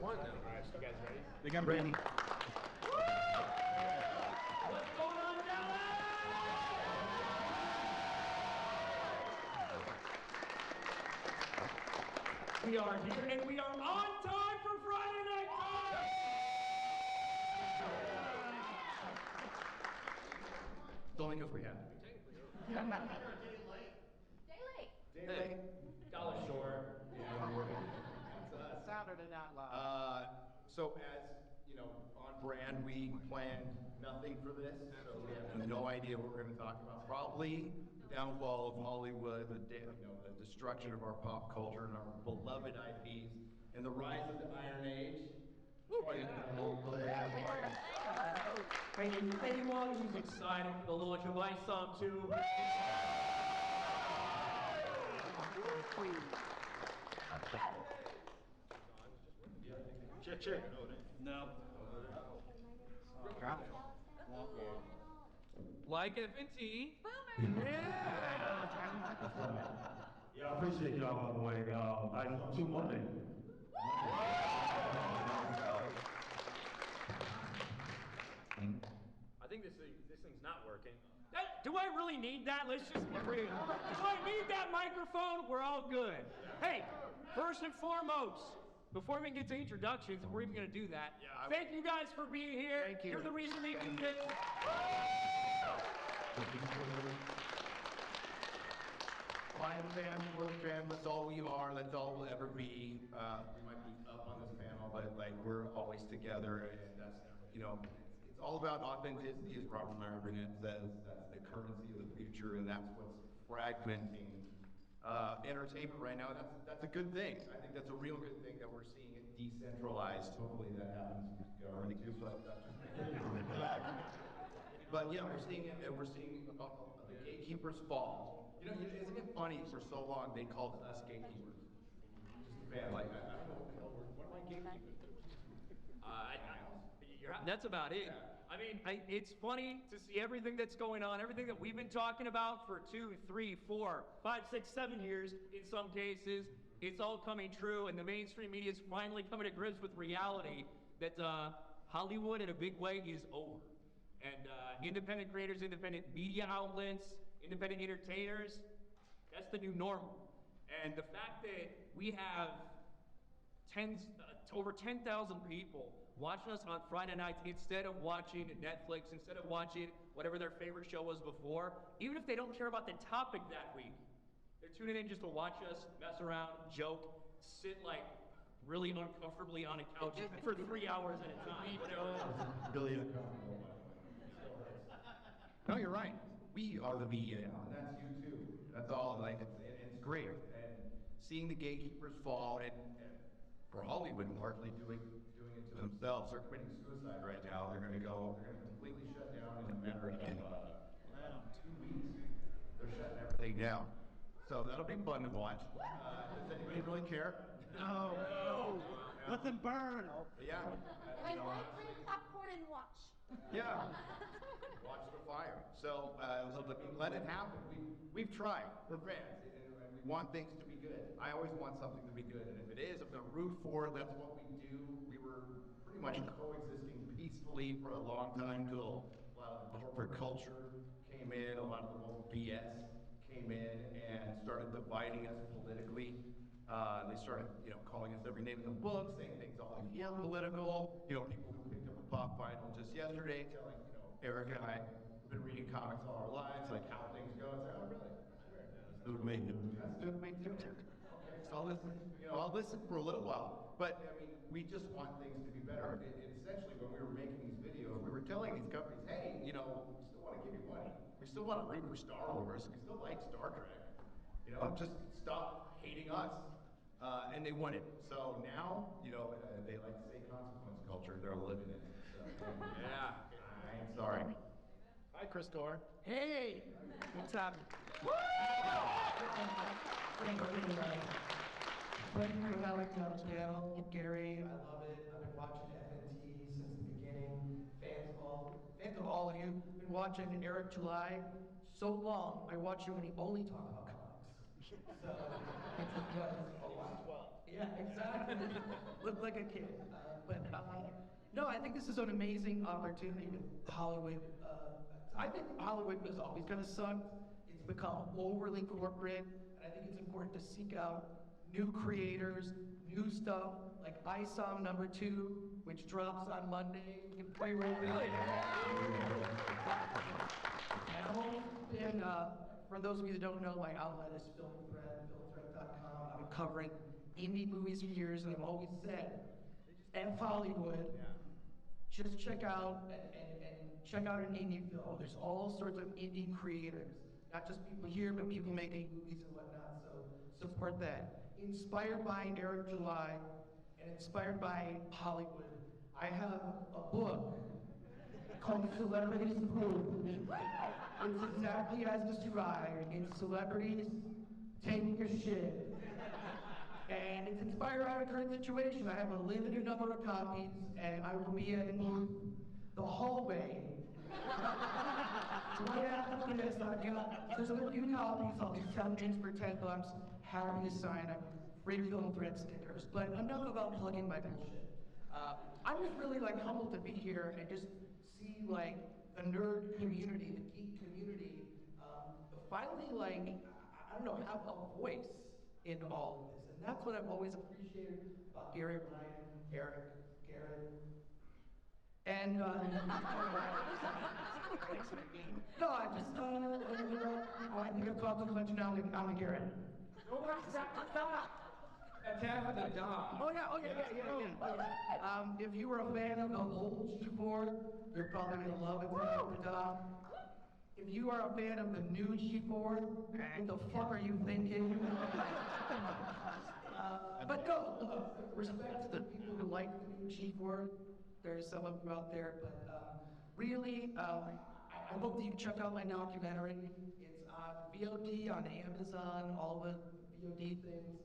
one now. All right, so you guys ready? I think I'm ready. What's going on, Dallas? We are here, and we are on time for Friday Night Talk! It's only because we have to be. Day late. Dollar Shore. Saturday Night Live. So as you know, on brand, we planned nothing for this, so we have no idea what we're going to talk about. Probably the downfall of Hollywood, the destruction of our pop culture and our beloved IPs, and the rise of the Iron Age. Anyone who's excited for the launch of Ice Song 2? Check. No. Like FNT. Yeah, I appreciate y'all, by the way. I do Monday. I think this thing's not working. Do I really need that? Let's just get real. Do I need that microphone? We're all good. Hey, first and foremost, before we get to introductions, if we're even going to do that, thank you guys for being here. Thank you. You're the reason they do this. Lion fans, world fans, that's all we are, that's all we'll ever be. We might be up on this panel, but like we're always together, and that's, you know, it's all about authenticity, as Robert Mervyn says. That's the currency of the future, and that's what's fragmenting entertainment right now. That's a good thing. I think that's a real good thing that we're seeing it decentralized. Hopefully that happens. But yeah, we're seeing it, and we're seeing the gatekeepers fall. You know, isn't it funny? For so long they called us gatekeepers. Just a fan, like I don't know what am I gatekeepers? That's about it. I mean, it's funny to see everything that's going on, everything that we've been talking about for 2, 3, 4, 5, 6, 7 years in some cases. It's all coming true, and the mainstream media is finally coming to grips with reality that Hollywood in a big way is over. And independent creators, independent media outlets, independent entertainers, that's the new normal. And the fact that we have over 10,000 people watching us on Friday nights instead of watching Netflix, instead of watching whatever their favorite show was before, even if they don't care about the topic that week, they're tuning in just to watch us mess around, joke, sit like really uncomfortably on a couch for 3 hours at a time. Really uncomfortable. No, you're right. We are the media, and that's you too. That's all. Like it's great, and seeing the gatekeepers fall, and for Hollywood, largely doing it to themselves. They're committing suicide right now. They're going to completely shut down in a matter of 2 weeks. They're shutting everything down. So that'll be fun to watch. Does anybody really care? No. Let them burn. Yeah. Bring popcorn and watch. Yeah. Watch the fire. So let it happen. We've tried. We're fans. And we want things to be good. I always want something to be good. And if it is, if the root for it, that's what we do. We were pretty much coexisting peacefully for a long time until a lot of the corporate culture came in, a lot of the local BS came in and started dividing us politically. They started, calling us every name in the book, saying things all like, yeah, political. People who picked up a pop vinyl just yesterday, telling, Eric and I have been reading comics all our lives, like how things go. It's like, oh, really? So I'll listen for a little while. But, I mean, we just want things to be better. Essentially, when we were making these videos, we were telling these companies, hey, we still want to give you money. We still want to reboot Star Wars. We still like Star Trek. Just stop hating us. And they want it. So now, they like to say consequence culture. They're living in it. So, yeah. I ain't sorry. Hi, Chris Dorr. Hey, what's happening? Gary, I love it. I've been watching FNT since the beginning. Fans of all of you. Been watching Eric July so long. I watch you when he only talks about comics. So it's because Yeah, exactly. Look like a kid. No, I think this is an amazing opportunity with Hollywood. I think Hollywood was always going to suck. It's become overly corporate, and I think it's important to seek out new creators, new stuff. Like I Saw #2, which drops on Monday. You can pre-roll it. And for those of you that don't know, my outlet is filmthread.com. I've been covering indie movies for years, and I've always said, F Hollywood, just check out and check out an indie film. There's all sorts of indie creators, not just people here, but people making movies and whatnot. So support that. Inspired by Eric July and inspired by Hollywood, I have a book called Celebrities Proof. It's exactly as described. It's celebrities taking a shit. And it's inspired by our current situation. I have a limited number of copies, and I will be in the hallway. Right after this, there's a few copies. I'll be selling things for $10. Happy to sign them. Free film thread stickers. But enough about plugging my bullshit. I'm just really humbled to be here and just see the nerd community, the geek community, finally I don't know, have a voice in all of this. And that's what I've always appreciated about Gary, Ryan, Eric, Garrett. And, no, I just, I think I've talked too much now, I'm a Garrett. Attack of the Dog. Oh yeah. If you were a fan of the old G4, you're probably gonna love Attack of the Dog. If you are a fan of the new G4, what the fuck are you thinking? But no, look, respect to the people who like the new G4. There's some of them out there, but really, I hope that you check out my documentary. It's on VOD on Amazon, all the VOD things.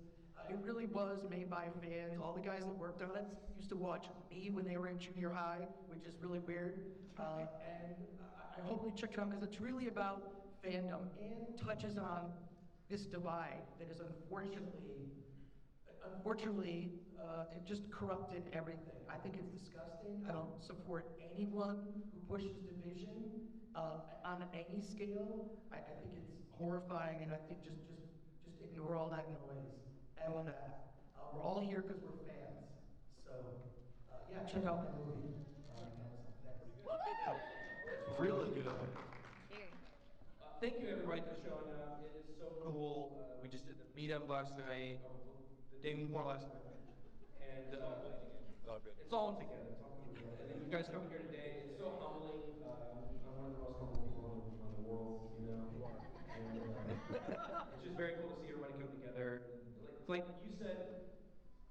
It really was made by fans. All the guys that worked on it used to watch me when they were in junior high, which is really weird. And I hope you check it out because it's really about fandom and touches on this divide that is unfortunately, it just corrupted everything. I think it's disgusting. I don't support anyone who pushes division on any scale. I think it's horrifying, and I think just ignore all that noise. And we're all here because we're fans. So, yeah, check out the movie. Really good. Thank you everybody for showing up. It is so cool. We just did the meetup last night, the day before last night, and it's all together. And then you guys coming here today, it's so humbling. I'm one of the most humble people on the world, you know. And it's just very cool to see everybody come together. Like you said,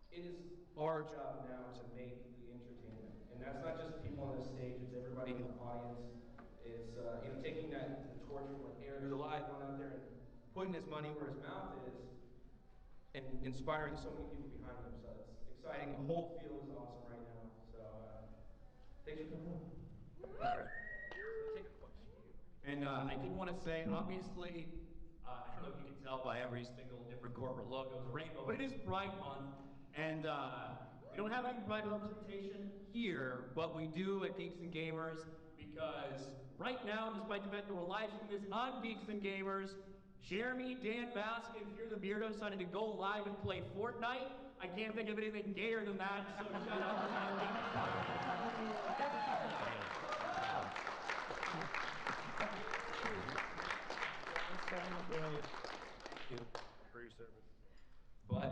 it is our job now to make the entertainment, and that's not just people on the stage; it's everybody in the audience. It's taking the torch from Eric July, going out there and putting his money where his mouth is, and inspiring so many people behind him. So it's exciting. The whole field is awesome right now. So thanks for coming on. And I did want to say, obviously, I don't know if you can tell by every single different corporate logo, it's a rainbow, but it is Pride Month. And we don't have any Pride representation here, but we do at Geeks and Gamers, because right now, despite the fact that we're live streaming this on Geeks and Gamers, Jeremy, Dan Baskin, if you're the Beardo, decided to go live and play Fortnite. I can't think of anything gayer than that, so shout out to that. But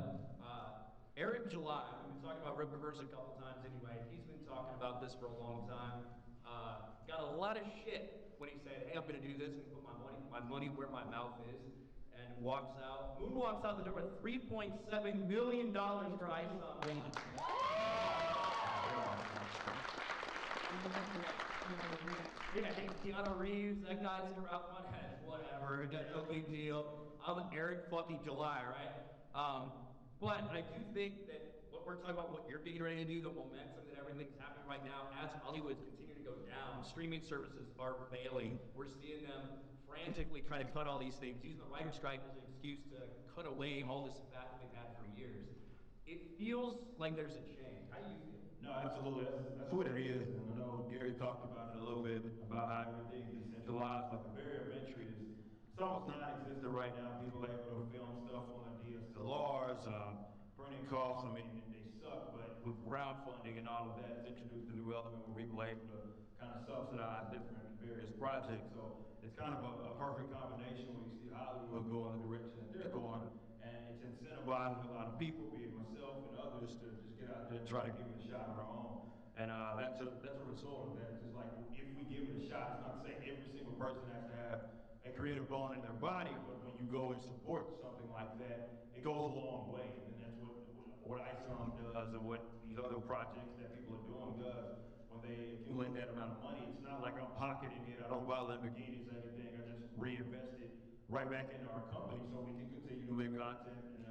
Eric July, we've been talking about Ripperverse a couple times anyway. He's been talking about this for a long time. Got a lot of shit when he said, "Hey, I'm gonna do this and put my money where my mouth is," and moonwalks out the door with $3.7 million for I Saw. Yeah, Keanu Reeves, that guy's around one head, whatever, no big deal. I'm an Eric fucking July, right? But I do think that what we're talking about, what you're getting ready to do, the momentum that everything's happening right now, as Hollywood's continuing to go down, streaming services are failing. We're seeing them frantically trying to cut all these things, using the writer's strike as an excuse to cut away all this fat that they've had for years. it feels like there's a change. How do you feel? No, absolutely. That's what it is. And I know Gary talked about it a little bit about how everything's decentralized. Like the barrier of entry is it's almost non-existent right now. People are able to film stuff on DSLRs, printing costs. I mean, they suck, but with crowdfunding and all of that, it's introduced a new element where people are able to kind of subsidize different various projects. So it's kind of a perfect combination when you see Hollywood go in the direction that they're going, and it's incentivizing a lot of people, be it myself and others, to just get out there and try to give it a shot on our own. And that's a result of that. Just like if we give it a shot, it's not to say every single person has to have a creative bone in their body, but when you go and support something like that, it goes a long way. And that's what ISOM does and what these other projects that people are doing does. When they accumulate that amount of money, it's not like I'm pocketing it. I don't buy Lamborghinis or anything. I just reinvest it right back into our company so we can continue to make content and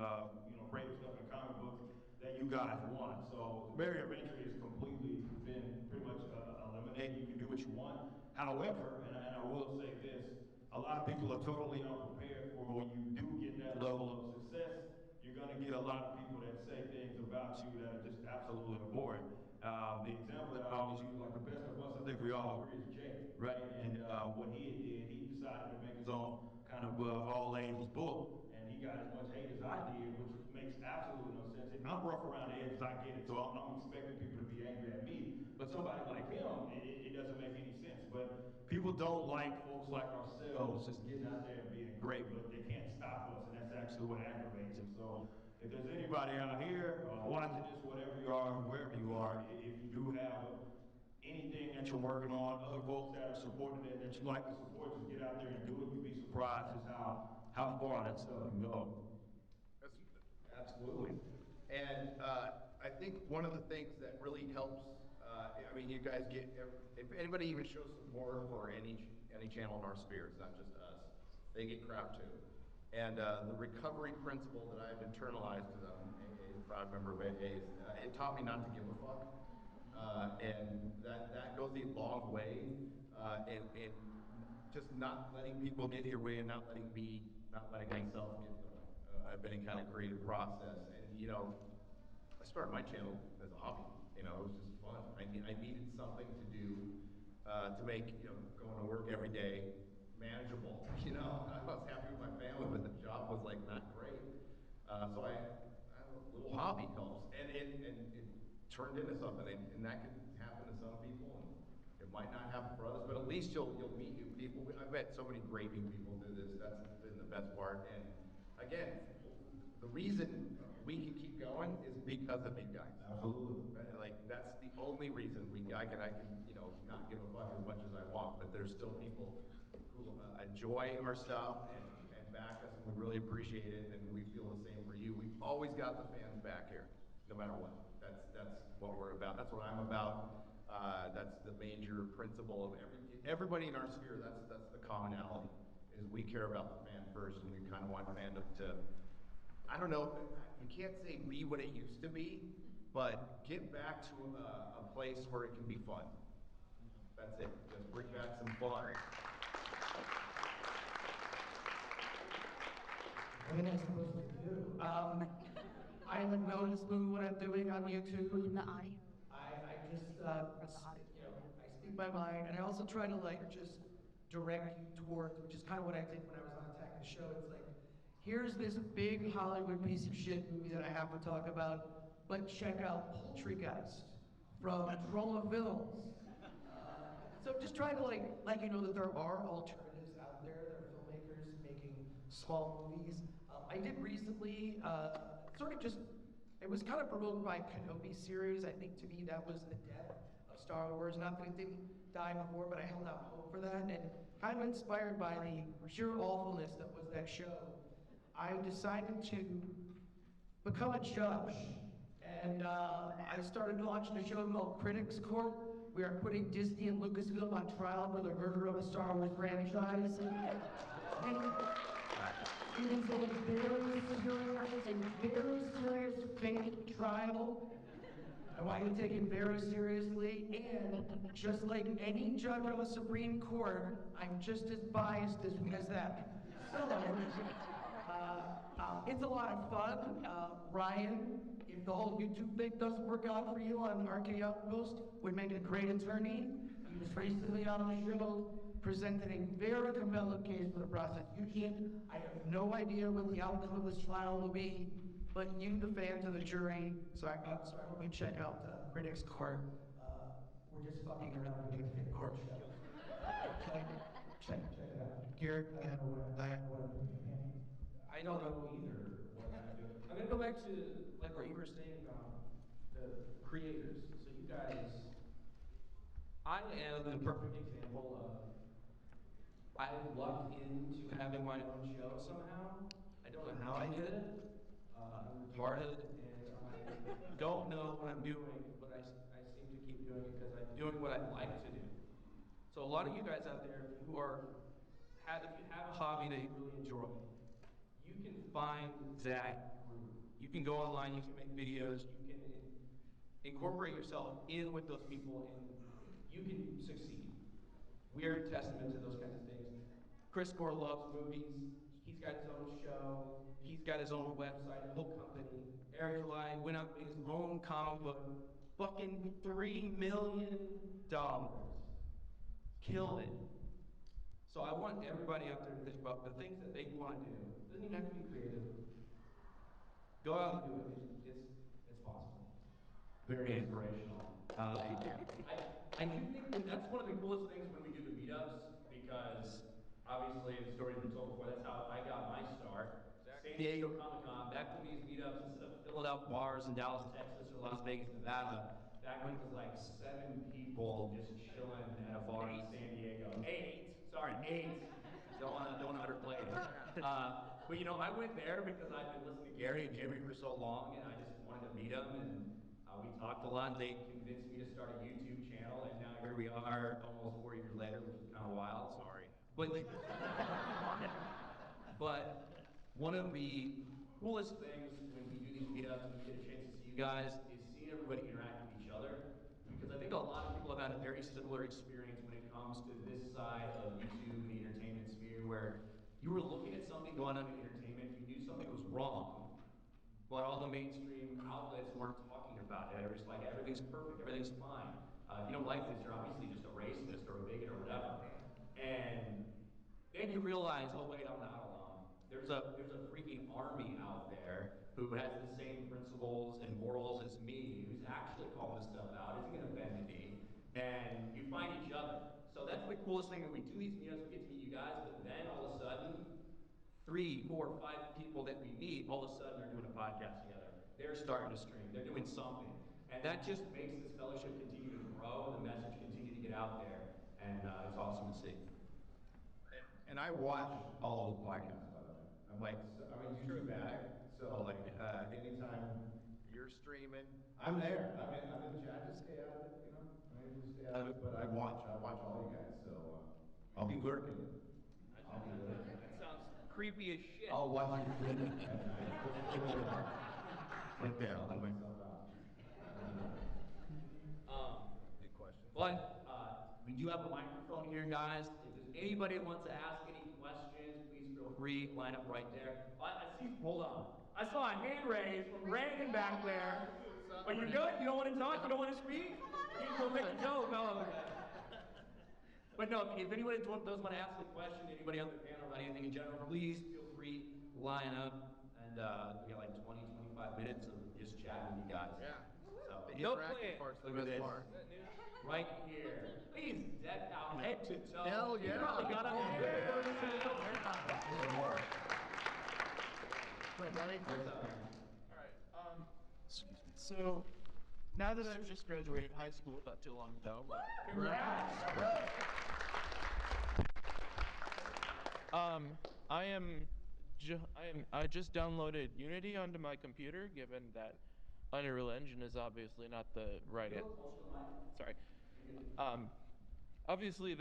create stuff in comic books that you guys want. So the barrier of entry has completely been pretty much eliminated. You can do what you want. However, and I will say this, a lot of people are totally unprepared for when you do get that level of success, you're going to get a lot of people that say things about you that are just absolutely boring. The example that I always use, like the best of us, I think we all agree, is Jay, right? And what he did, he decided to make his own kind of all labels book, and he got as much hate as I did, which makes absolutely no sense. And I'm rough around the edges, I get it, so I'm expecting people to be angry at me. But somebody like him, it doesn't make any sense. But people don't like folks like ourselves just getting out there and being great, but they can't stop us, and that's actually what aggravates them. So if there's anybody out here watching this, whatever you are, wherever you are, if you do have anything that you're working on, other folks that are supporting it, that you like to support, just get out there and do it. You'd be surprised just how far that stuff can go. Absolutely. And I think one of the things that really helps, I mean, you guys get, if anybody even shows support for any channel in our sphere, it's not just us, they get crap too. And the recovery principle that I've internalized, because I'm a proud member of AA, it taught me not to give a fuck. And that goes a long way in just not letting people get in your way and not letting myself get in any kind of creative process. And I started my channel as a hobby. It was just fun. I needed something to do to make going to work every day manageable. I was happy with my family, but the job was like not great. So I a little hobby helps, and it turned into something, and that can happen to some people, and it might not happen for others. But at least you'll meet new people. I've met so many great new people through this. That's been the best part. And again, the reason we can keep going is because of you guys. Absolutely. Like that's the only reason I can not give a fuck as much as I want, but there's still people who enjoy our stuff and back us, and we really appreciate it, and we feel the same for you. We've always got the fans back here, no matter what. That's what we're about. That's what I'm about. That's the major principle of everybody in our sphere. That's the commonality, is we care about the fan first, and we kind of want fandom to, I don't know, you can't say be what it used to be, but get back to a place where it can be fun. That's it. Just bring back some fun. What am I supposed to do? I haven't noticed what I'm doing on YouTube. I just, I speak my mind, and I also try to just direct you towards, which is kind of what I did when I was on Attack the Show. It's like, here's this big Hollywood piece of shit movie that I have to talk about, but check out Poultrygeist from Troma Films. So just try to let you know that there are alternatives out there. There are filmmakers making small movies. I did recently, it was kind of provoked by Kenobi series. I think to me that was the death of Star Wars. Not that it didn't die before, but I held out hope for that. And kind of inspired by the pure awfulness that was that show, I decided to become a judge. And I started watching a show called Critics Court. We are putting Disney and Lucasfilm on trial for the murder of the Star Wars franchise. And it is a very serious fake trial. I want you to take it very seriously, and just like any judge on the Supreme Court, I'm just as biased as that. So, It's a lot of fun. Ryan, if the whole YouTube thing doesn't work out for you on RK Outpost, would make a great attorney. He was recently on the show, presented a very compelling case for the prosecution. I have no idea what the outcome of this trial will be, but you, the fans of the jury, so I hope you check out Critics Court. We're just fucking around with the court show. Check it out. Garrett, I don't know what I don't know either what I'm doing. I'm gonna go back to like what you were saying about the creators. So you guys, I am the perfect example of I lucked into having my own show somehow. I don't know how I did it. I'm retarded and I don't know what I'm doing, but I seem to keep doing it because I'm doing what I like to do. So a lot of you guys out there, if you have a hobby that you really enjoy, you can find that group. You can go online, you can make videos, you can incorporate yourself in with those people, and you can succeed. We are a testament to those kinds of things. Chris Gore loves movies. He's got his own show. He's got his own website, a whole company. Eric Lai went out and made his own comic book. Fucking $3 million. Killed it. So I want everybody out there to think about the things that they want to do. It doesn't even have to be creative. Go out and do it. It's possible. Very inspirational. I do think that that's one of the coolest things when we do the meetups, because obviously the story's been told before, that's how I got my start. San Diego Comic-Con, back when these meetups, instead of filling out bars in Dallas, Texas, or Las Vegas, Nevada, back when it was like 7 people just chilling at a bar in San Diego. 8. Don't want to underplay it. But you know, I went there because I've been listening to Gary and Jimmy for so long, and I just wanted to meet them, and we talked a lot. They convinced me to start a YouTube channel, and now here we are, almost 4 years later, which is kind of wild. Sorry. But one of the coolest things when we do these meetups and we get a chance to see you guys is seeing everybody interact with each other. Because I think a lot of people have had a very similar experience when it comes to this side of YouTube and the entertainment sphere, where you were looking at something going on in entertainment, you knew something was wrong, but all the mainstream outlets weren't talking about it. It was like, everything's perfect, everything's fine. If you don't like this, you're obviously just a racist or a bigot or whatever. And then you realize, oh wait, I'm not alone. There's a freaking army out there who has the same principles and morals as me, who's actually calling this stuff out, isn't gonna bend the knee, and you find each other. So that's the coolest thing when we do these meetups, we get to meet you guys, but then all of a sudden, 3, 4, 5 people that we meet, all of a sudden they're doing a podcast together. They're starting to stream, they're doing something. And that just makes this fellowship continue to grow and the message continue to get out there. And it's awesome to see. And I watch all those podcasts, by the way. I'm a YouTube addict, so like anytime you're streaming, I'm there. I'm in the chat. I just stay out of it, you know. I just stay out of it, but I watch all you guys. So I'll be lurking. That sounds creepy as shit. I'll watch you at night. Right there, I'll let myself out. Good question. But we do have a microphone here, guys. If there's anybody that wants to ask any questions, please feel free. Line up right there. I see. Hold on. I saw a hand raised from Brandon back there. Are you good? You don't want to talk? You don't want to speak? We'll make a joke. No. But no, if anybody does want to ask a question, anybody on the panel about anything in general, please feel free. Line up. And we got like 20, 25 minutes of just chatting with you guys. Yeah. So, no plan. Look at this. Right here. He's decked out head to toe. Hell yeah. He probably got a hair. So, now that I've just graduated high school not too long ago, Congrats. I just downloaded Unity onto my computer, given that Unreal Engine is obviously not the right. Sorry. Obviously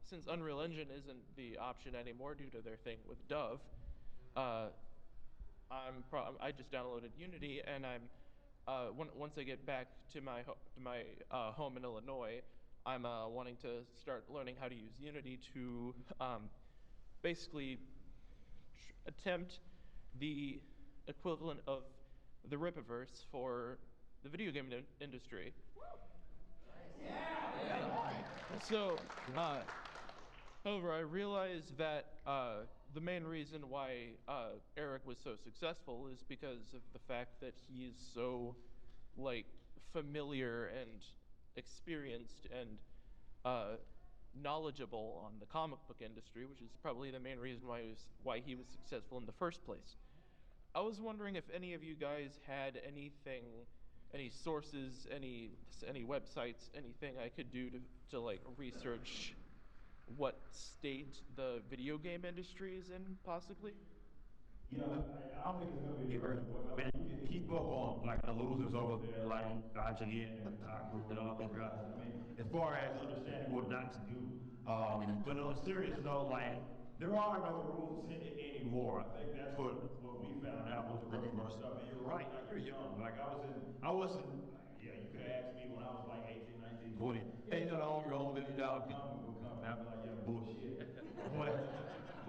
since Unreal Engine isn't the option anymore due to their thing with Dove, I just downloaded Unity, and once I get back to my home in Illinois, I'm wanting to start learning how to use Unity to basically attempt the equivalent of the Rippaverse for the video game industry. So, however, I realized that the main reason why Eric was so successful is because of the fact that he is so, like, familiar and experienced and knowledgeable on the comic book industry, which is probably the main reason why he was successful in the first place. I was wondering if any of you guys had anything, any sources, any websites, anything I could do to like research what state the video game industry is in, possibly. Yeah, I don't think it's gonna be very. I mean, you can keep up on like the losers over there, like dodging in and Taco and all them guys. I mean, as far as understanding what not to do, but on a serious note, like there are no rules anymore. I think that's what we found out with the Riververse stuff. And you're right, like you're young. Like I wasn't. Yeah, you could have asked me when I was like 18, 19, 20. Hey, you know, your own $50 comic book company. I'd be like, yeah, bullshit.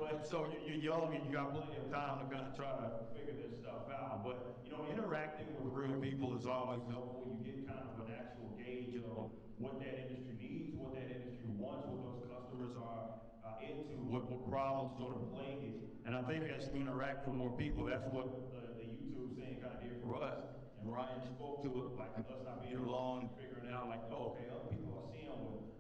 But so you're young and you got plenty of time to kind of try to figure this stuff out. But you know, interacting with real people is always helpful. You get kind of an actual gauge of what that industry needs, what that industry wants, what those customers are into, what problems sort of plague it. And I think as we interact with more people, that's what the YouTube scene kind of did for us. And Ryan spoke to it, like us not being alone and figuring out, like, oh, okay, other people are seeing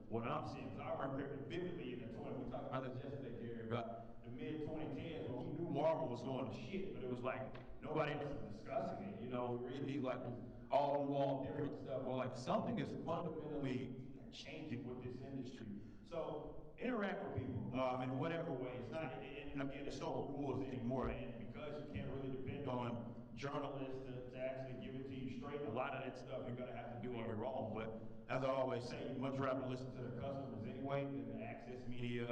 what I'm seeing. Because I remember vividly in the 20, we talked about this yesterday, Gary, about the mid 2010s when we knew Marvel was going to shit, but it was like nobody else was discussing it. You know, really like all wall different stuff. Well, like something is fundamentally changing with this industry. So interact with people in whatever way. It's not, and again, there's no rules anymore, and because you can't really depend on journalists to actually give it to you straight, a lot of that stuff you're gonna have to do on your own. But as I always say, you'd much rather listen to the customers anyway than the access media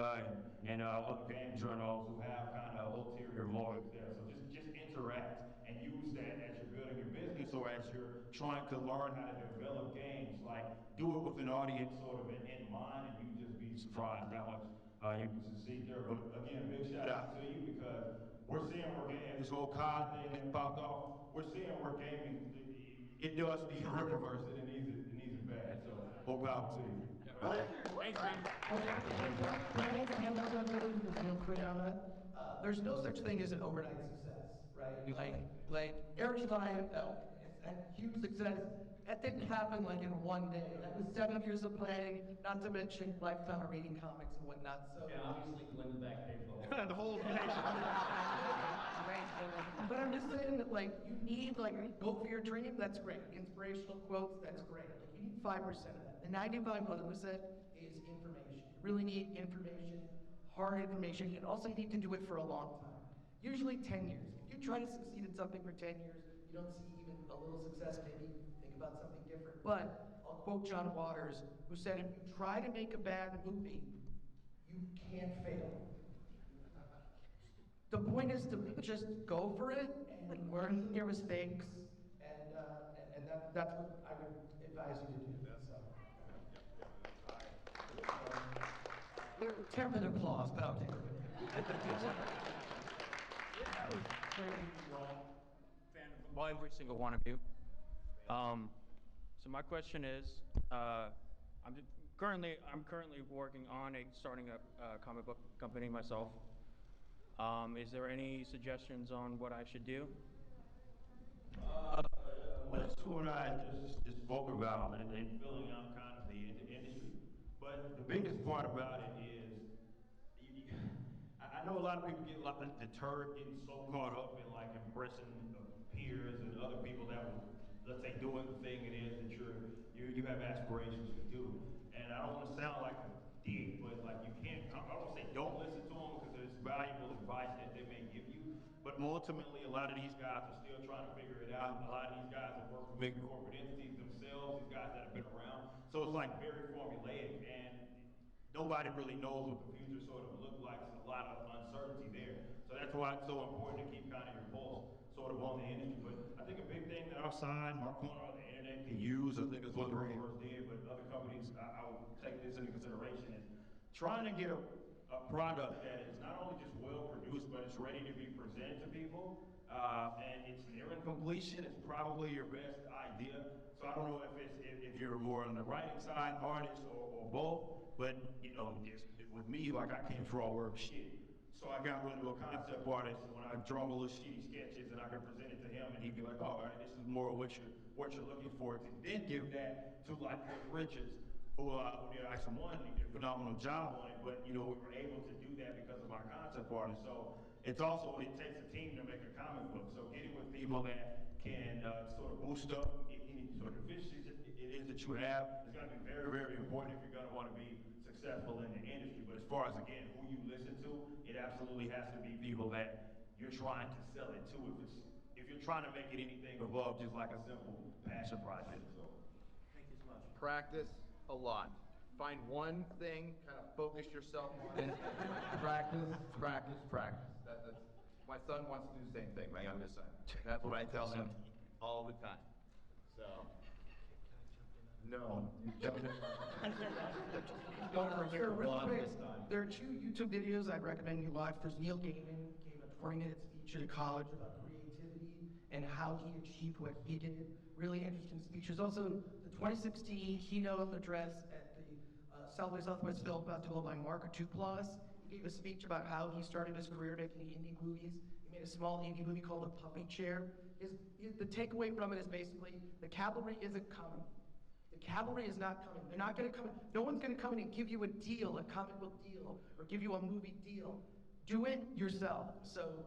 and other game journals who have kind of ulterior motives there. So just interact and use that as you're building your business or as you're trying to learn how to develop games. Like do it with an audience sort of in mind, and you just be surprised how much you can succeed there. But again, big shout out to you because we're seeing where this whole COD thing that popped off. We're seeing where gaming it does need a Riververse and it needs it bad. So hope out to you. Thanks, man. There's no such thing as an overnight success, right? Like Eric's Lion, it's a huge success. That didn't happen like in one day. That was 7 years of planning, not to mention lifetime of reading comics and whatnot. So Yeah, obviously Glenn back paid for the The whole thing. But I'm just saying that like you need like go for your dream, that's great. Inspirational quotes, that's great. Like you need 5% of that. The 95% is information. You really need information, hard information, and also you need to do it for a long time. Usually 10 years. If you try to succeed in something for 10 years, you don't see even a little success, maybe think about something different. But I'll quote John Waters, who said, if you try to make a bad movie, you can't fail. The point is to just go for it and learn from your mistakes, and that's what I would advise you to do. So, 10-minute applause, but I'll take it. Fan of every single one of you. So my question is, I'm currently working on starting a comic book company myself. Is there any suggestions on what I should do? That's what I just spoke about and filling out kind of the industry. But the biggest part about it is, I know a lot of people get a lot deterred, getting so caught up in like impressing peers and other people that will, let's say, doing the thing it is that you have aspirations to do. And I don't want to sound like a dick, but like you can't. I don't want to say don't listen to them because there's valuable advice that they may give you. But ultimately, a lot of these guys are still trying to figure it out. A lot of these guys have worked for big corporate entities themselves. These guys that have been around, so it's like very formulaic, and nobody really knows what the future sort of looks like. There's a lot of uncertainty there. So that's why it's so important to keep kind of your pulse sort of on the industry. But I think a big thing that our side, our corner of the internet can use, I think is what the Riververse did, but other companies, I would take this into consideration, is trying to get a product that is not only just well produced, but it's ready to be presented to people And it's nearing completion. It's probably your best idea. So I don't know if you're more on the writing side, artist, or both. But you know, with me, like I came for all work shit. So I got rid of a concept artist when I draw my little shitty sketches and I can present it to him and he'd be like, oh, all right, this is more what you're looking for. To then give that to like Chris Richards, who did Item One, he did a phenomenal job on it, but you know, we were able to do that because of our concept artist. So it's also, it takes a team to make a comic book. So getting with people that can sort of boost up any sort of deficiencies it is that you have is gonna be very, very important if you're gonna wanna be successful in the industry. But as far as, again, who you listen to, it absolutely has to be people that you're trying to sell it to. If you're trying to make it anything above just like a simple passion project. So Thank you so much. Practice a lot. Find one thing, kind of focus yourself on it. Practice, practice, practice. That's, my son wants to do the same thing, my youngest son. That's what I tell him all the time. So, no. Sure, real quick, there are 2 YouTube videos I'd recommend you watch. There's Neil Gaiman, gave a 20-minute speech at a college about creativity and how he achieved what he did. Really interesting speech. There's also the 2016 keynote address at the South by Southwest Film Festival by Mark Duplass. He gave a speech about how he started his career making indie movies. He made a small indie movie called A Puppy Chair. The takeaway from it is basically the cavalry isn't coming. The cavalry is not coming. They're not going to come in. No one's going to come in and give you a deal, a comic book deal, or give you a movie deal. Do it yourself. So,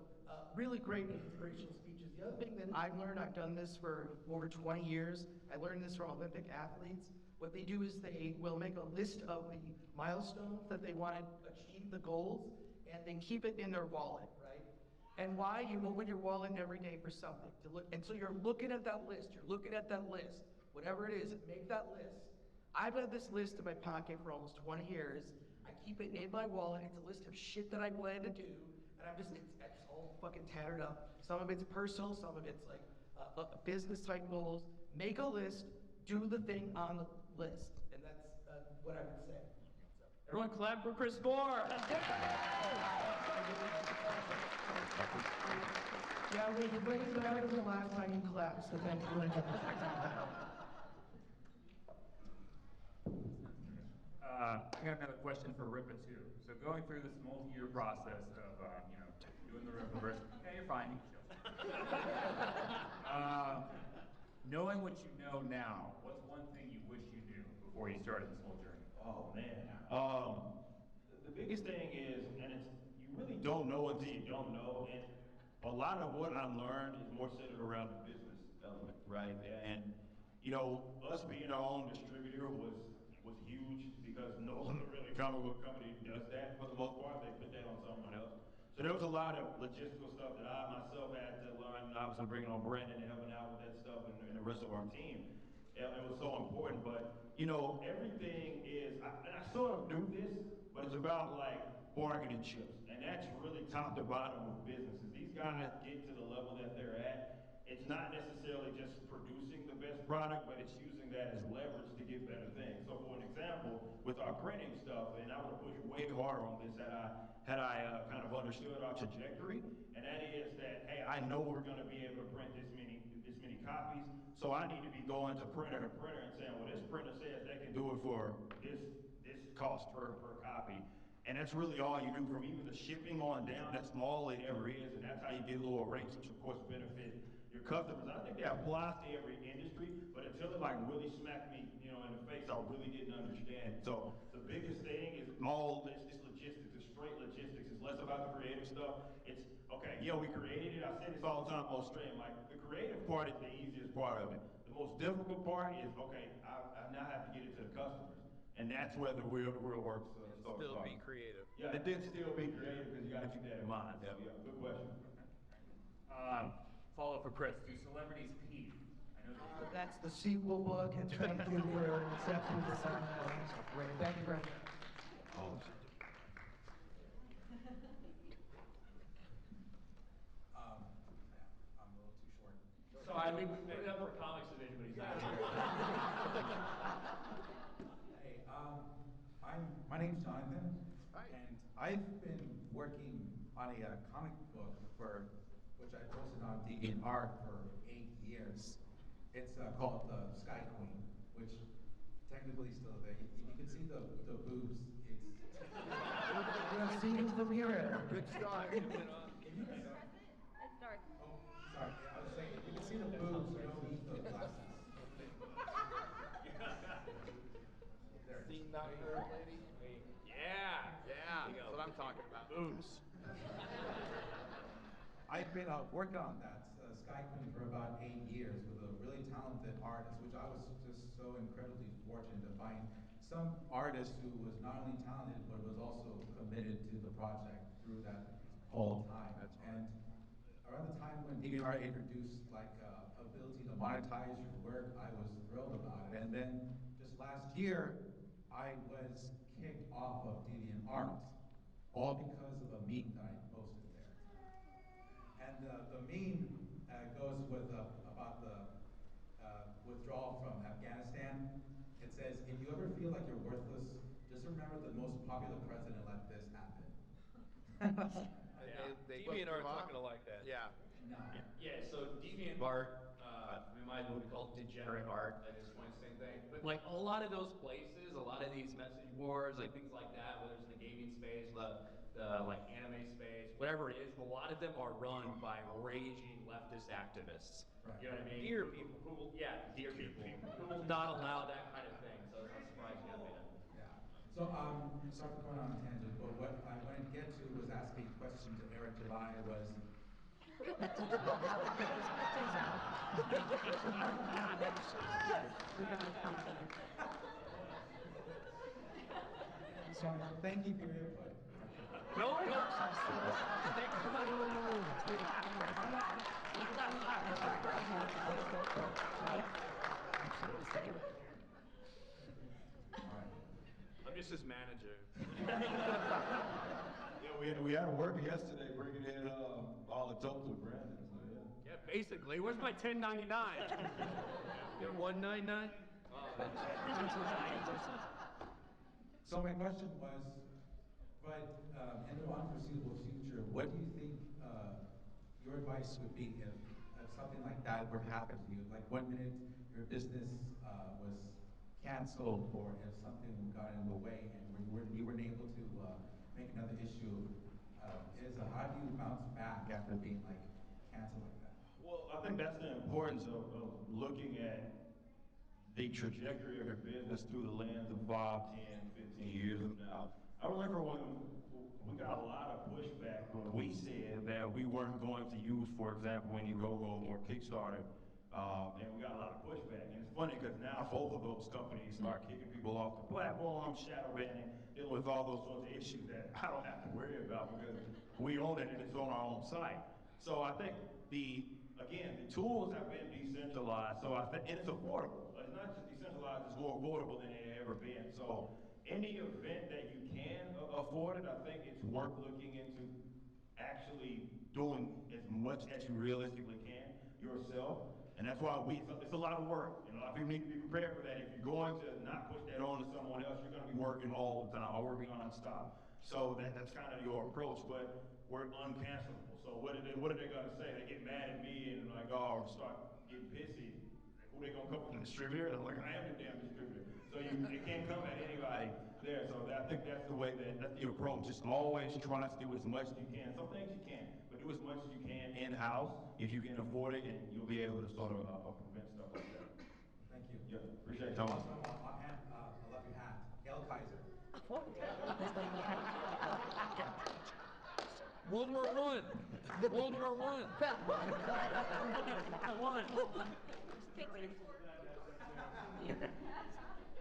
really great inspirational speeches. The other thing that I've learned, I've done this for over 20 years. I learned this from Olympic athletes. What they do is they will make a list of the milestones that they want to achieve, the goals, and then keep it in their wallet, right? And why? You open your wallet every day for something to look. And so you're looking at that list. You're looking at that list. Whatever it is, make that list. I've had this list in my pocket for almost 20 years. I keep it in my wallet. It's a list of shit that I plan to do, and it's all fucking tattered up. Some of it's personal, some of it's like business type goals. Make a list, do the thing on the list, and that's what I would say. So. Everyone clap for Chris Moore. Yeah, we can bring it back to the last time you clapped, so thank you. I got another question for Ripa too. So going through this multi-year process of, doing the reverse. Yeah, you're fine. You can chill. Knowing what you know now, what's one thing you wish you knew before you started this whole journey? oh man. The biggest thing is, and it's, you really don't know until you don't know, and a lot of what I learned is more centered around the business element, right? And you know, us being our own distributor was huge because no other really comic book company does that. For the most part, they put that on someone else. So there was a lot of logistical stuff that I myself had to learn. And obviously bringing on Brandon and helping out with that stuff and the rest of our team. It was so important. But you know, everything is, and I sort of do this, but it's about like bargaining chips. And that's really top to bottom with businesses. These guys get to the level that they're at. It's not necessarily just producing the best product, but it's using that as leverage to get better things. So for an example, with our printing stuff, and I would have pushed way harder on this had I kind of understood our trajectory, and that is that, hey, I know we're gonna be able to print this many copies, so I need to be going to printer to printer and saying, well, this printer says they can do it for this cost per copy. And that's really all you do from even the shipping on down. That's all it ever is, and that's how you get lower rates, which of course benefit your customers. I think that applies to every industry, but until it like really smacked me, in the face, I really didn't understand. So the biggest thing is all this logistics, it's straight logistics. It's less about the creative stuff. It's okay, yeah, we created it. I say this all the time on stream. Like the creative part is the easiest part of it. The most difficult part is okay, I now have to get it to the customers, and that's where the real work starts. Still be creative. Yeah, it did still be creative because you got to keep that in mind. Yeah, good question. Follow up for Chris. Do celebrities pee? I know that. That's the sequel book, and thank you for accepting the sign. Great, thank you very much. I'm a little too short. So I leave it up for comics division, but he's not here. Hey, my name's Jonathan. Hi. And I've been working on a comic book for which I posted on DeviantArt for 8 years. It's called the Sky Queen, which technically is still there. If you can see the boobs, it's... We're gonna see into the mirror. Good start. If you can- It's dark. Oh, sorry. I was saying, if you can see the boobs, you don't need the glasses. There. Seen that girl, lady? Yeah. Yeah, that's what I'm talking about. Boobs. I've been working on that Sky Queen for about 8 years with a really talented artist, which I was just so incredibly fortunate to find some artist who was not only talented but was also committed to the project through that whole time. And around the time when DeviantArt introduced like ability to monetize your work, I was thrilled about it. And then just last year, I was kicked off of DeviantArt, all because of a meme that I posted there. And the meme goes with about the withdrawal from Afghanistan. It says, if you ever feel like you're worthless, just remember the most popular president let this happen. They DeviantArt's booked not him gonna up. like that. Yeah. No. Yeah, so DeviantArt, we might what we call degenerate art at this point, same thing. But like a lot of those places, a lot of these message boards, like things like that, whether it's the gaming space, the like anime space, whatever it is, a lot of them are run by raging leftist activists. Right. You know what I mean? Dear people. Who will, yeah, dear people. Who will not allow that kind of thing. So it's not surprising that way. Yeah. So, sorry for going on a tangent, but what I wanted to get to was asking a question to Eric July was, sorry, thank you for your input. No, I'm just his manager. Yeah, we had a work yesterday bringing in all the totes with Brandon. So yeah. Yeah, basically. Where's my 1099? Your 199? So my question was, but in the unforeseeable future, what do you think your advice would be if something like that were to happen to you? Like 1 minute your business was canceled, or if something got in the way and you weren't able to make another issue, how do you bounce back after being like canceled like that? Well, I think that's the importance of looking at the trajectory of your business through the lens of 5, 10, 15 years from now. I remember when we got a lot of pushback when we said that we weren't going to use, for example, Indiegogo or Kickstarter, and we got a lot of pushback. And it's funny because now both of those companies start kicking people off the platform, shadow banning, dealing with all those sorts of issues that I don't have to worry about because we own it and it's on our own site. So I think the tools have been decentralized, so I think it's affordable. It's not just decentralized, it's more affordable than it ever been. So any event that you can afford it, I think it's worth looking into actually doing as much as you realistically can yourself. And that's why it's a lot of work. And a lot of people need to be prepared for that. If you're going to not push that on to someone else, you're going to be working all the time, or working nonstop. So that's kind of your approach, but we're uncancelable. So what are they going to say? They get mad at me and like, oh, start getting pissy. Who they going to come with, the distributor? And I'm like, I am the damn distributor. So they can't come at anybody there. So I think that's the way that's the approach. Just always try to do as much as you can. Some things you can, but do as much as you can in-house if you can afford it, and you'll be able to sort of prevent stuff like that. Thank you. Yeah, appreciate it, Thomas. Also, offhand, I love your hat. Hail Kaiser. World War I. World War I.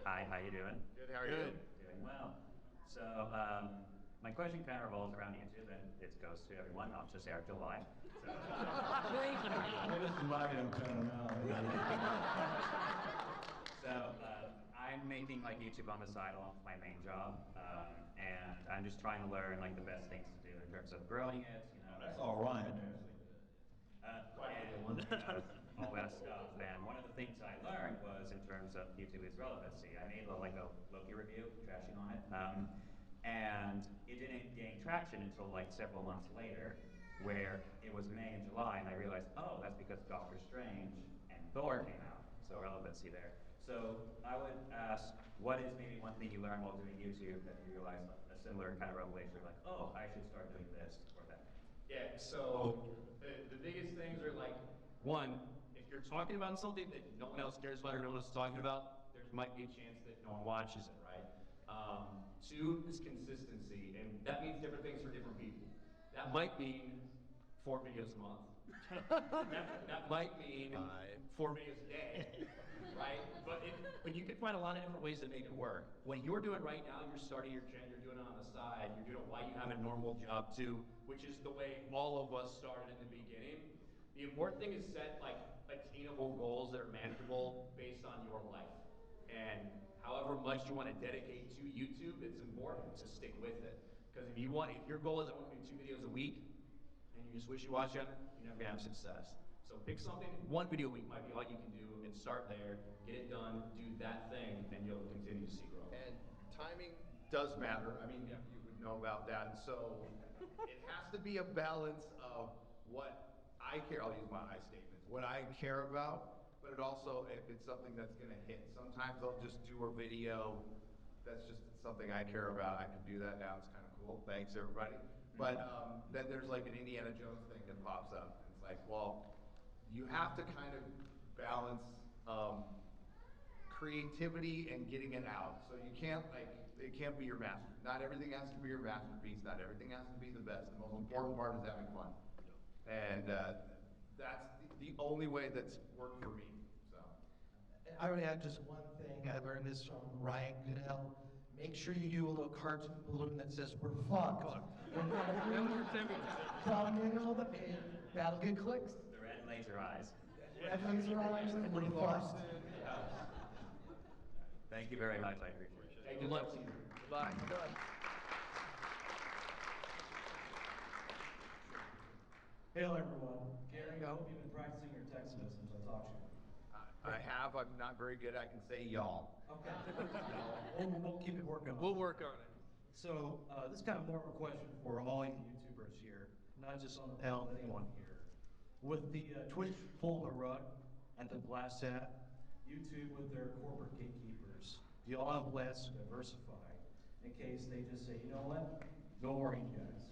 Hi, how you doing? Good, how are you? Doing well. So, my question kind of revolves around YouTube, and it goes to everyone, not just Eric July. So, This is my damn channel now. I'm making like YouTube on the side along with my main job, and I'm just trying to learn like the best things to do in terms of growing it. You know, That's all right. all that stuff. And one of the things I learned was in terms of YouTube's relevancy. I made like a Loki review, trashing on it, and it didn't gain traction until like several months later where it was May and July, and I realized, oh, that's because Doctor Strange and Thor came out, so relevancy there. So I would ask, what is maybe one thing you learned while doing YouTube that you realized a similar kind of revelation, like, oh, I should start doing this or that? Yeah, so the biggest things are like, one, if you're talking about something that no one else cares about or no one else is talking about, there might be a chance that no one watches it, right? Two is consistency, and that means different things for different people. That might mean 4 videos a month. that might mean 4 videos a day, right? But you can find a lot of different ways to make it work. What you're doing right now, you're starting your channel, you're doing it on the side, you're doing it while you have a normal job too, which is the way all of us started in the beginning. The important thing is set like attainable goals that are manageable based on your life. And however much you want to dedicate to YouTube, it's important to stick with it. Because if your goal is I want to do 2 videos a week, and you just wishy-washy on it, you're never gonna have success. So pick something, 1 video a week might be all you can do, and start there, get it done, do that thing, and you'll continue to see growth. And timing does matter. I mean, you would know about that. And so it has to be a balance of what I care, I'll use my I statements, what I care about, but it also, if it's something that's gonna hit. Sometimes I'll just do a video that's just something I care about. I can do that now, it's kind of cool. Thanks, everybody. But then there's like an Indiana Jones thing that pops up. It's like, well, you have to kind of balance creativity and getting it out. So you can't it can't be your masterpiece. Not everything has to be your masterpiece. Not everything has to be the best. The most important part is having fun. And that's the only way that's worked for me. So I would add just one thing. I learned this from Ryan Goodell. Make sure you do a little cartoon balloon that says "We're fucked." Thumbnail the page. That'll get clicks. The red laser eyes. Red laser eyes and we're fucked. Thank you very much, I appreciate it. Hey, good luck to you. bye. Hello, everyone. Gary, I hope you've been practicing your Texas since I talked to you. I have. I'm not very good. I can say y'all. Okay. We'll keep it working on it. We'll work on it. So, this is kind of more of a question for all you YouTubers here, not just on the panel, anyone here. With the Twitch pull the rug and the blast at YouTube with their corporate gatekeepers, do y'all have plans to diversify in case they just say, you know what, no worry, you guys.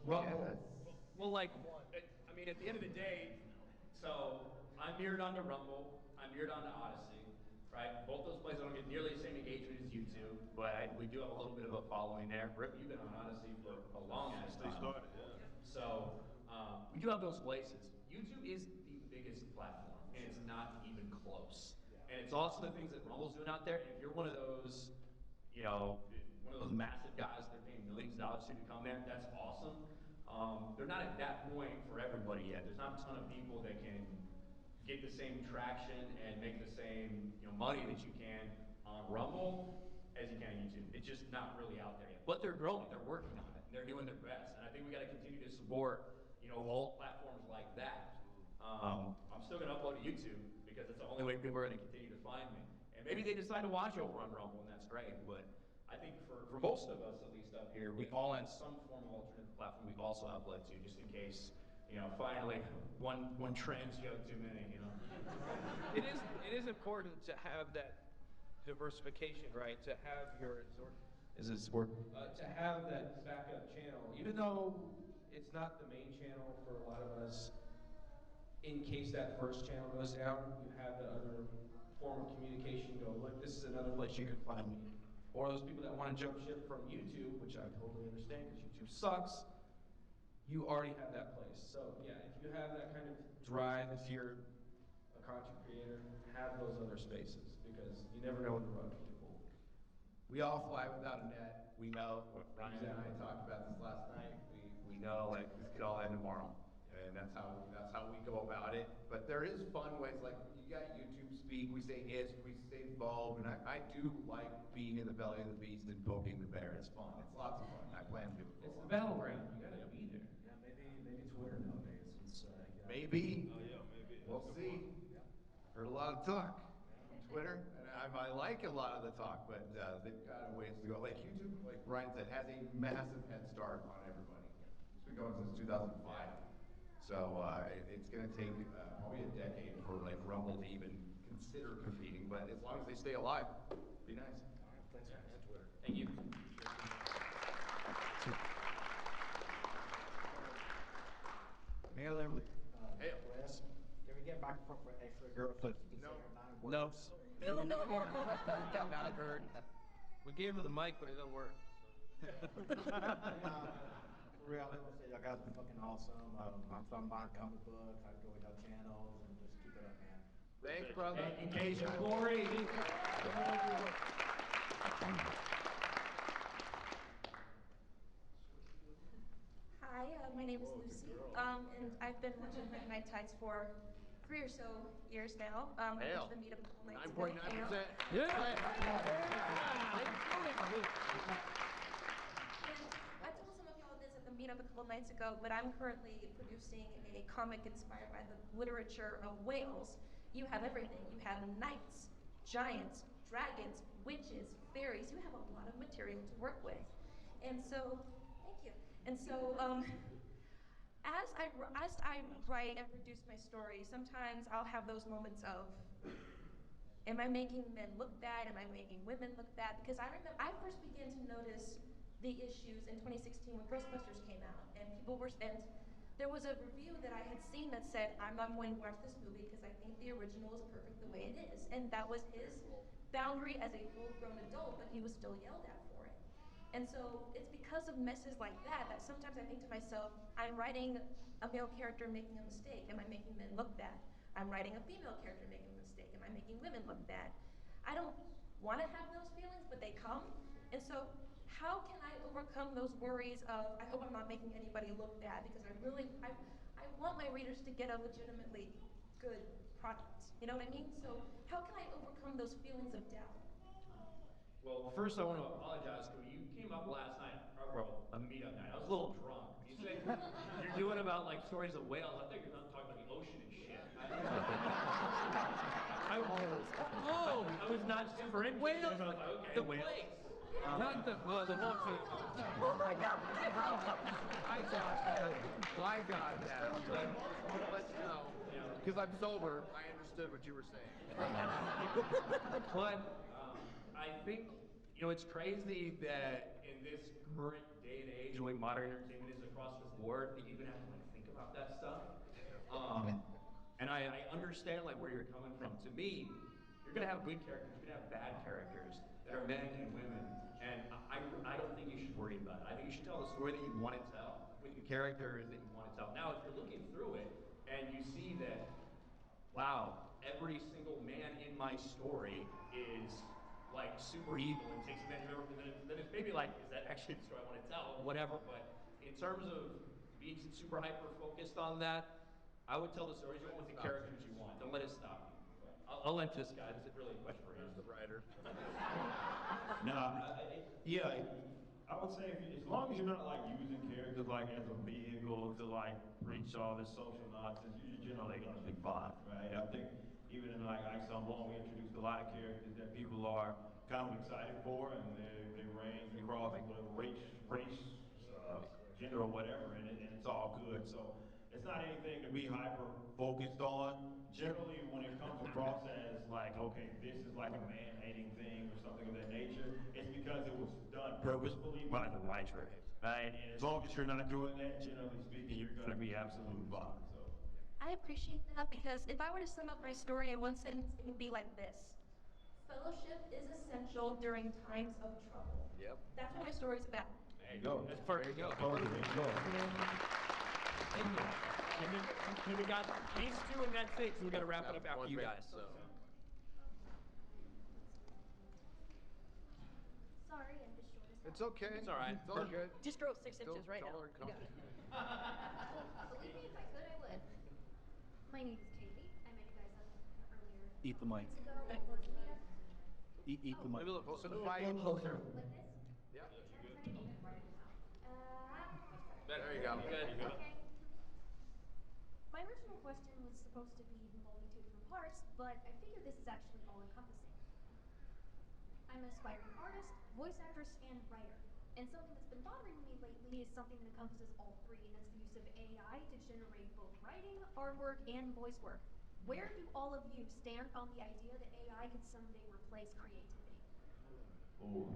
Well, like, I mean, at the end of the day, so I'm mirrored onto Rumble, I'm mirrored onto Odysee, right? Both those places don't get nearly the same engagement as YouTube, but we do have a little bit of a following there. Rip, you've been on Odysee for a long ass time. So we do have those places. YouTube is the biggest platform, and it's not even close. And it's also the things that Rumble's doing out there. And if you're one of those, you know, one of those massive guys that are paying millions of dollars to come there, that's awesome. They're not at that point for everybody yet. There's not a ton of people that can get the same traction and make the same money that you can on Rumble as you can on YouTube. It's just not really out there yet. But they're growing. They're working on it. And they're doing their best. And I think we got to continue to support all platforms like that. I'm still going to upload to YouTube because it's the only way people are going to continue to find me. And maybe they decide to watch over on Rumble, and that's great. But I think for most of us, at least up here, we all have some form of alternative platform we've also uploaded to, just in case, finally one trans joke too many, It is important to have that diversification, right? To have to have that backup channel, even though it's not the main channel for a lot of us. In case that first channel goes down, you have the other form of communication. Go, look, this is another place you can find me. Or those people that want to jump ship from YouTube, which I totally understand because YouTube sucks. You already have that place. So yeah, if you have that kind of drive, if you're a content creator, have those other spaces because you never know when the rug can get pulled. We all fly without a net. We know. Ryan and I talked about this last night. We know like this could all end tomorrow, and that's how we go about it. But there is fun ways. Like you got YouTube speak. We say "ist," we say "bulb," and I do like being in the belly of the beast and poking the bear. It's fun. It's lots of fun. I plan to do it. It's the battleground. You gotta be there. Yeah, maybe Twitter nowadays. It's maybe. Oh yeah, maybe. We'll see. Heard a lot of talk on Twitter, and I like a lot of the talk, but they've got a ways to go. Like YouTube, like Brian said, has a massive head start on everybody. It's been going since 2005. So it's going to take probably a decade for like Rumble to even consider competing, but as long as they stay alive, be nice. Thank you. Mayor, there. Hey. Wes, can we get back for an extra girl? No. No. Not heard. We gave her the mic, but it didn't work. For real, I will say y'all guys are fucking awesome. I'm from buying comic books. I go with y'all channels and just keep it up, man. Thanks, brother. Education glory. Hi, my name is Lucy, and I've been watching Red Night Tides for 3 or so years now. I went to the meetup a couple nights ago. 9.9%. And I told some of y'all this at the meetup a couple nights ago, but I'm currently producing a comic inspired by the literature of Wales. You have everything. You have knights, giants, dragons, witches, fairies. You have a lot of material to work with. And so, thank you. And so, as I write and produce my story, sometimes I'll have those moments of, am I making men look bad? Am I making women look bad? Because I remember I first began to notice the issues in 2016 when Ghostbusters came out, and there was a review that I had seen that said, I'm not going to watch this movie because I think the original is perfect the way it is. And that was his boundary as a full-grown adult, but he was still yelled at for it. And so it's because of messes like that that sometimes I think to myself, I'm writing a male character making a mistake. Am I making men look bad? I'm writing a female character making a mistake. Am I making women look bad? I don't want to have those feelings, but they come. And so how can I overcome those worries of, I hope I'm not making anybody look bad, because I want my readers to get a legitimately good product. You know what I mean? So how can I overcome those feelings of doubt? Well, first I want to apologize because you came up last night, well, a meetup night. I was a little drunk. You said you're doing about like stories of whales. I thought you were talking about the ocean and shit. I was not super into whales. I was like, okay, the whales. Not the, well, the one for, Oh my God. My God, now. But I want to let you know, because I'm sober, I understood what you were saying. But I think, it's crazy that in this current day and age, the way modern entertainment is across the board, that you even have to like think about that stuff. And I understand like where you're coming from. To me, you're gonna have good characters, you're gonna have bad characters that are men and women. And I don't think you should worry about it. I think you should tell the story that you want to tell with the characters that you want to tell. Now, if you're looking through it and you see that, wow, every single man in my story is like super evil and takes advantage of everything, then it's maybe like, is that actually the story I want to tell? Whatever. But in terms of being super hyper focused on that, I would tell the stories you want with the characters you want. Don't let it stop you. I'll let this guy. This is really a question for him. The writer. No, yeah, I would say as long as you're not like using characters like as a vehicle to like preach all this social nonsense, you're generally gonna be fine, right? I think even in like Ice on Bone, we introduced a lot of characters that people are kind of excited for, and they range across race, gender, or whatever, and it's all good. So it's not anything to be hyper focused on. Generally, when it comes across as like, okay, this is like a man-hating thing or something of that nature, it's because it was done purposefully by the writer, right? And as long as you're not doing that, generally speaking, you're gonna be absolutely fine. So. I appreciate that, because if I were to sum up my story in one sentence, it would be like this. Fellowship is essential during times of trouble. Yep. That's what my story's about. There you go. That's perfect. There you go. And we got these two and that's it, so we gotta wrap it up after you guys. So. Sorry, I'm just short as hell. It's okay. It's all right. It's all good. Just grow 6 Still inches right now. taller and You got it. Believe me, if I could, I would. My name is Katie. I met you guys up earlier. Eat the mic. Months ago. Close to meetup. Eat the mic. Maybe a little closer to the mic. Closer. Like this? Yeah. There you go. There you go. Okay. My original question was supposed to be multi-two different parts, but I figure this is actually all-encompassing. I'm an aspiring artist, voice actress, and writer. And something that's been bothering me lately is something that encompasses all three, and that's the use of AI to generate both writing, artwork, and voice work. Where do all of you stand on the idea that AI could someday replace creativity?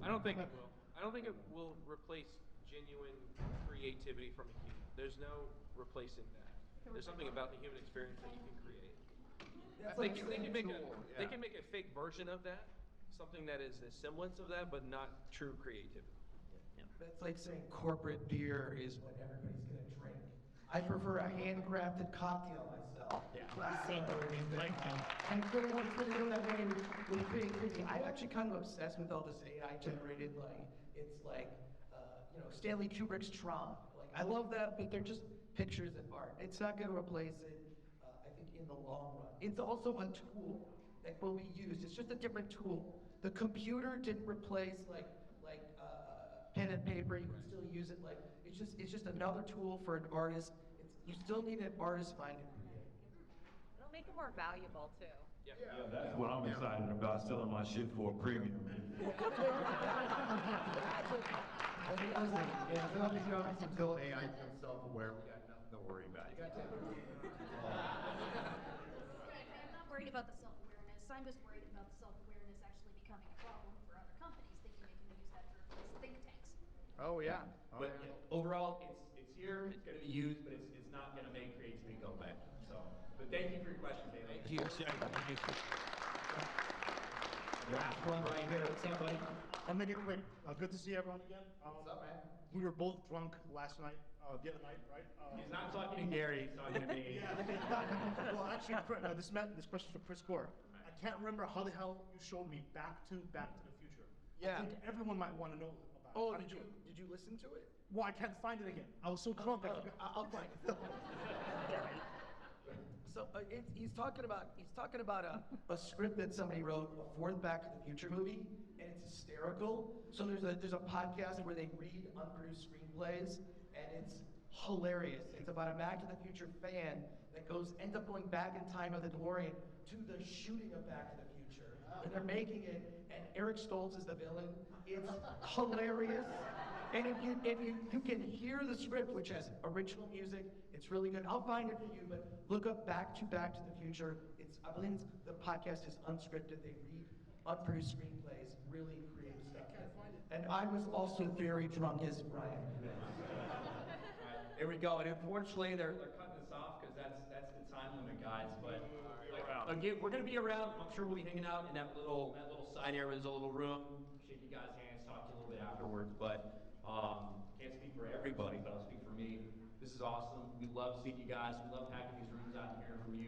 I don't think it will. I don't think it will replace genuine creativity from a human. There's no replacing that. There's something about the human experience that you can create. They can make a fake version of that, something that is a semblance of that, but not true creativity. That's like saying corporate beer is what everybody's going to drink. I prefer a handcrafted cocktail myself. Yeah. And clearly what's going to go that way with creativity. I'm actually kind of obsessed with all this AI generated, it's like, Stanley Kubrick's Tron. Like, I love that, but they're just pictures and art. It's not going to replace it, I think, in the long run. It's also a tool that will be used. It's just a different tool. The computer didn't replace, pen and paper. You can still use it. It's just another tool for an artist. You still need an artist mind to create. It'll make it more valuable too. Yeah, that's what I'm excited about, selling my shit for a premium. Until AI becomes self-aware, we got nothing to worry about. You got to. I'm not worried about the self-awareness. I'm just worried about the self-awareness actually becoming a problem for other companies thinking they can use that to replace think tanks. Oh yeah. But overall, it's here, it's going to be used, but it's not going to make creativity go away. So, but thank you for your question, Taylor. Last one right here. What's up, buddy? I'll make it quick. Good to see everyone again. What's up, man? We were both drunk last night, the other night, right? He's not talking to Gary, he's talking to me. Well, actually, this question's for Chris Gore. I can't remember how the hell you showed me Back to the Future. Yeah. I think everyone might want to know about it. Oh, did you listen to it? Well, I can't find it again. I was so drunk. I'll find it. So he's talking about a script that somebody wrote, a fourth Back to the Future movie, and it's hysterical. So there's a podcast where they read unproduced screenplays, and it's hilarious. It's about a Back to the Future fan that ends up going back in time with a DeLorean to the shooting of Back to the Future, and they're making it, and Eric Stoltz is the villain. It's hilarious. And if you can hear the script, which has original music, it's really good. I'll find it for you, but look up Back to the Future. I believe the podcast is unscripted. They read unproduced screenplays, really creative stuff. And I was also very drunk as Brian. There we go. And unfortunately, they're cutting us off because that's the time limit, guys. But again, we're going to be around. I'm sure we'll be hanging out in that little sign area. There's a little room. Shake you guys' hands, talk to you a little bit afterwards. But can't speak for everybody, but I'll speak for me. This is awesome. We love seeing you guys. We love having these rooms out and hearing from you.